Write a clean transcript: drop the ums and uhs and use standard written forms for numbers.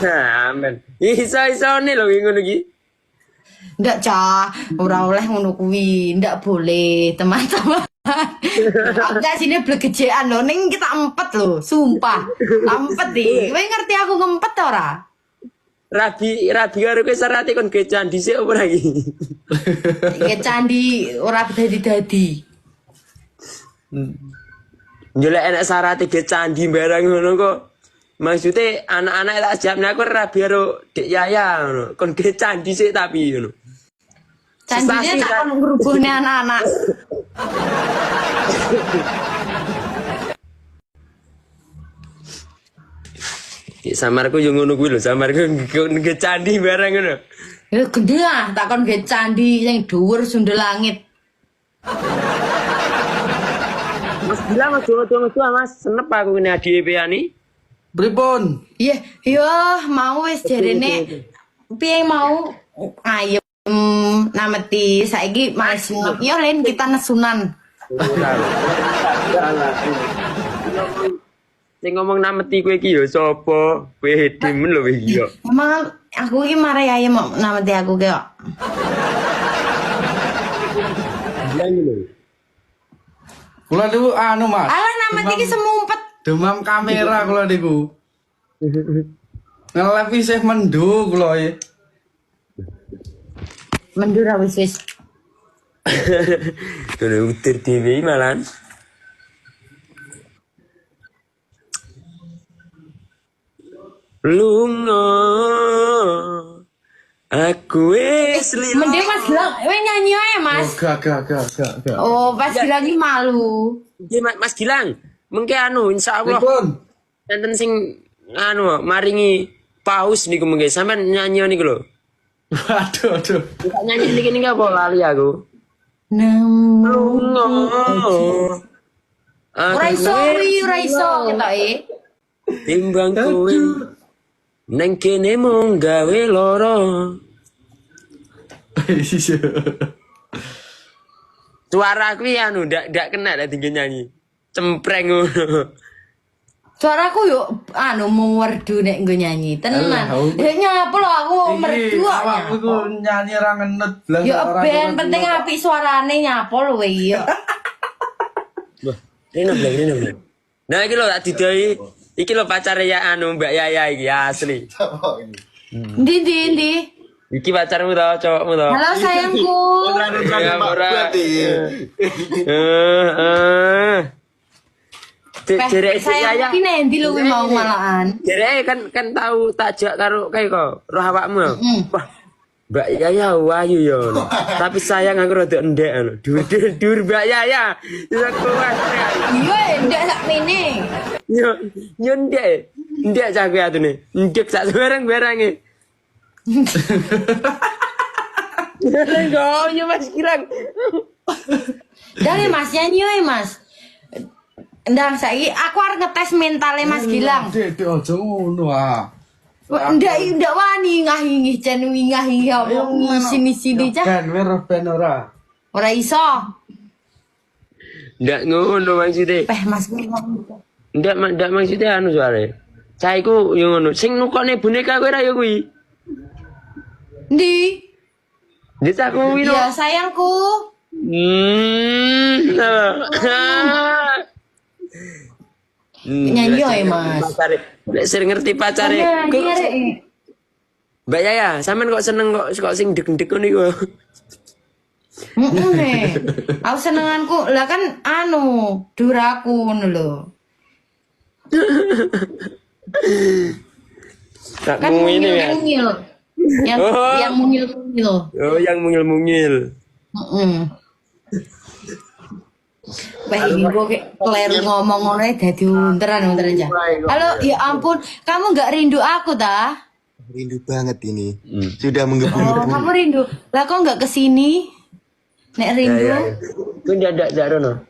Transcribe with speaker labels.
Speaker 1: Amen. Iso nih lho ngono iki.
Speaker 2: Ndak cah, ora oleh ngono kuwi, ndak boleh teman-teman. Enggak sini blegejekan lho, ning kita empet lho, sumpah. Empet iki. Kowe ngerti aku ngempet ora?
Speaker 1: Rabi karo kowe sarate kon ge candi sik opo lagi.
Speaker 2: Ge candi ora dadi-dadi.
Speaker 1: Njolek enak sarate ge candi barang ngono kok. Maksudnya anak-anak tak jawabnya aku rabi karo Dek Yaya ngono. Kon ge candi sik tapi ngono.
Speaker 2: Candinya tak kon ngrubungne anak-anak.
Speaker 1: Ya samarku yo ngono kuwi lho, samarku ge candi barang ngono.
Speaker 2: Ya gede ah, tak kon ge candi sing dhuwur sundel langit.
Speaker 1: Mas bilang aja Mas, senep aku ngene adike piani.
Speaker 3: Pripun?
Speaker 2: Iya, yo mau wis jarene piye mau ayem nameti saiki mas yo len kita nesunan.
Speaker 1: Sing ngomong nameti kowe iki ya sapa? Kowe demen lho iki yo.
Speaker 2: Emang aku iki mare ayem nameti aku ki kok.
Speaker 3: Kula niku anu Mas.
Speaker 2: Alah nameti iki semumpet.
Speaker 3: Demam kamera kula niku. Nge-live isih mendu kula iki.
Speaker 2: Mendur wis.
Speaker 1: Kono utir dhewe malan. Lunga aku wis lila.
Speaker 2: Mending Mas Gilang, kowe nyanyi ae Mas.
Speaker 3: Gak.
Speaker 2: Oh, Mas Gilang iki malu.
Speaker 1: Iki Mas Gilang, mengke anu insyaallah.
Speaker 3: Pripun?
Speaker 1: Enten sing anu maringi paus niku mengke sampean nyanyi niku lho.
Speaker 3: Waduh.
Speaker 1: Tak nyanyi niki apa lali aku.
Speaker 2: Lunga. Ora
Speaker 1: Aku
Speaker 2: iso ketoke.
Speaker 1: timbang kowe neng kene mung gawe loro. Suara kuwi anu ndak kena nek tinggi nyanyi. Cempreng ngono.
Speaker 2: Suaraku yo anu mung werdu nek nggo nyanyi. Tenan. Ya nyapa lho aku merdu kok.
Speaker 3: Awakku iku nyanyi ra ngenet blas.
Speaker 2: Yo ben penting apik suarane nyapa lho kowe yo.
Speaker 1: Wah, rene blek. Nah iki lho tak didoi. Iki lho pacare ya anu Mbak Yaya iki asli.
Speaker 2: Ndi.
Speaker 1: Iki pacarmu to, cowokmu to.
Speaker 2: Halo sayangku.
Speaker 1: Ya ora. Jerek
Speaker 2: sayang iki nendi lho kuwi mau malahan.
Speaker 1: Jerek kan tahu takjak karo kae kok, roh awakmu. Wah, Mbak Yaya wayu yo. Tapi sayang aku rada endek anu. Dur Mbak Yaya. Iso kuat.
Speaker 2: Iya, ndak sak mene.
Speaker 1: Yo ndek. Ndek cah kowe atune. Ndek sak barang-barange. Enggak, yo Mas Kirang.
Speaker 2: Dari Mas nyanyi wae Mas. Ndang saiki aku arep ngetes mentale Mas Gilang.
Speaker 3: Dek aja ngono ah.
Speaker 2: Ndak wani ngah-ngih jan ngah-ngih omong sini-sini cah.
Speaker 3: Ben ben ora.
Speaker 2: Ora iso.
Speaker 1: Ndak ngono maksudnya.
Speaker 2: Mas.
Speaker 1: Ndak maksudnya anu soalnya. Cah iku yo ngono. Sing nukokne boneka kowe ra yo kuwi.
Speaker 2: Ndi?
Speaker 1: Ndi cah kuwi no.
Speaker 2: Ya sayangku. Nyanyi ae Mas.
Speaker 1: Nek sering ngerti pacare. Mbak Yaya, sampean kok seneng kok sing deg-deg ngono iku.
Speaker 2: Aku senenganku lah kan anu duraku ngono lho. Kan mungil. Yang mungil-mungil.
Speaker 1: Oh, yang mungil-mungil.
Speaker 2: Wah, ini gue keleru ngomong ngono dadi unteran aja. Halo, ya ampun, kamu nggak rindu aku ta?
Speaker 4: Rindu banget ini. Sudah menggebu.
Speaker 2: Oh, kamu rindu. Lah kok nggak kesini? Nek rindu.
Speaker 1: Ku ndak rono.